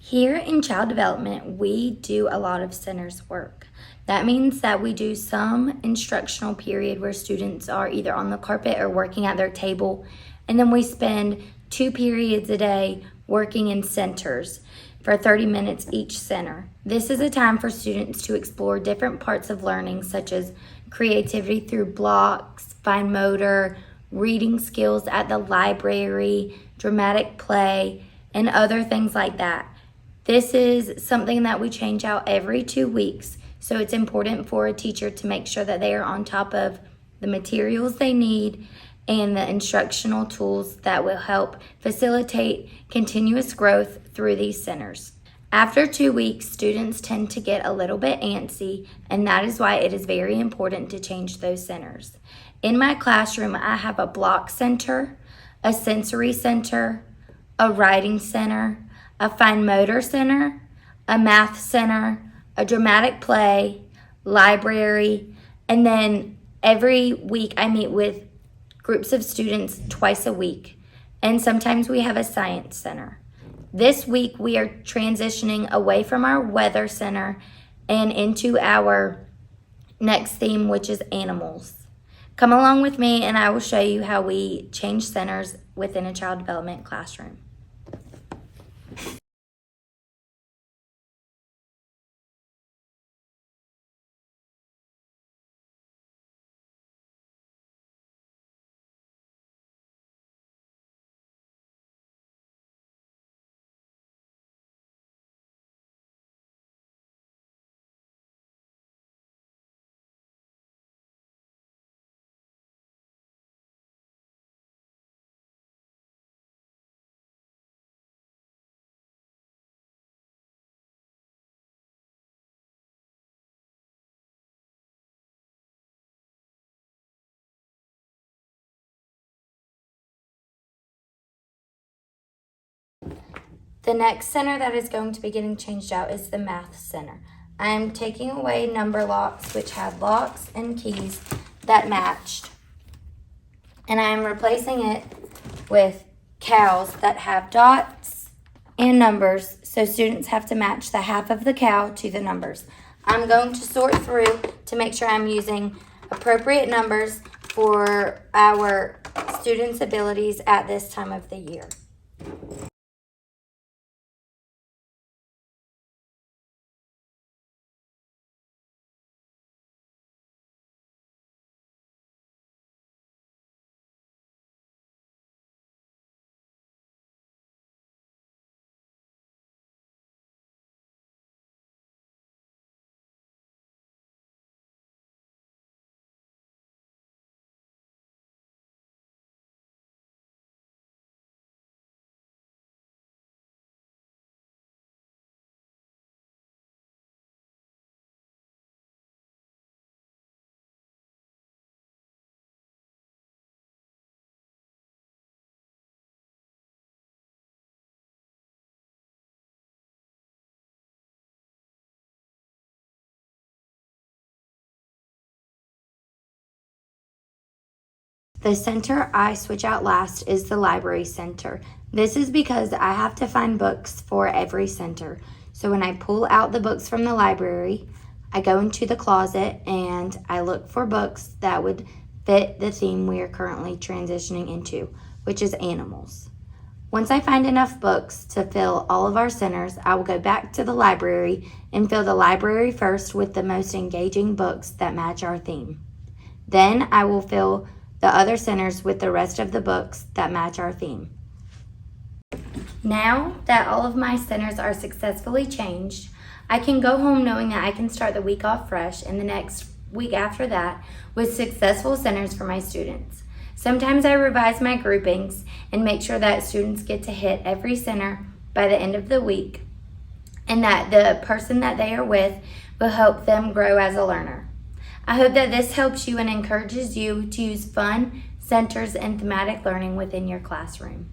Here in child development, we do a lot of centers work. That means that we do some instructional period where students are either on the carpet or working at their table, and then we spend 2 periods a day working in centers for 30 minutes each center. This is a time for students to explore different parts of learning, such as creativity through blocks, fine motor, reading skills at the library, dramatic play, and other things like that. This is something that we change out every 2 weeks, so it's important for a teacher to make sure that they are on top of the materials they need and the instructional tools that will help facilitate continuous growth through these centers. After 2 weeks, students tend to get a little bit antsy, and that is why it is very important to change those centers. In my classroom, I have a block center, a sensory center, a writing center, a fine motor center, a math center, a dramatic play, library, and then every week I meet with groups of students twice a week, and sometimes we have a science center. This week we are transitioning away from our weather center and into our next theme, which is animals. Come along with me and I will show you how we change centers within a child development classroom. The next center that is going to be getting changed out is the math center. I am taking away number locks, which had locks and keys that matched, and I am replacing it with cows that have dots and numbers, so students have to match the half of the cow to the numbers. I'm going to sort through to make sure I'm using appropriate numbers for our students' abilities at this time of the year. The center I switch out last is the library center. This is because I have to find books for every center. So when I pull out the books from the library, I go into the closet and I look for books that would fit the theme we are currently transitioning into, which is animals. Once I find enough books to fill all of our centers, I will go back to the library and fill the library first with the most engaging books that match our theme. Then I will fill the other centers with the rest of the books that match our theme. Now that all of my centers are successfully changed, I can go home knowing that I can start the week off fresh and the next week after that with successful centers for my students. Sometimes I revise my groupings and make sure that students get to hit every center by the end of the week and that the person that they are with will help them grow as a learner. I hope that this helps you and encourages you to use fun, centers, and thematic learning within your classroom.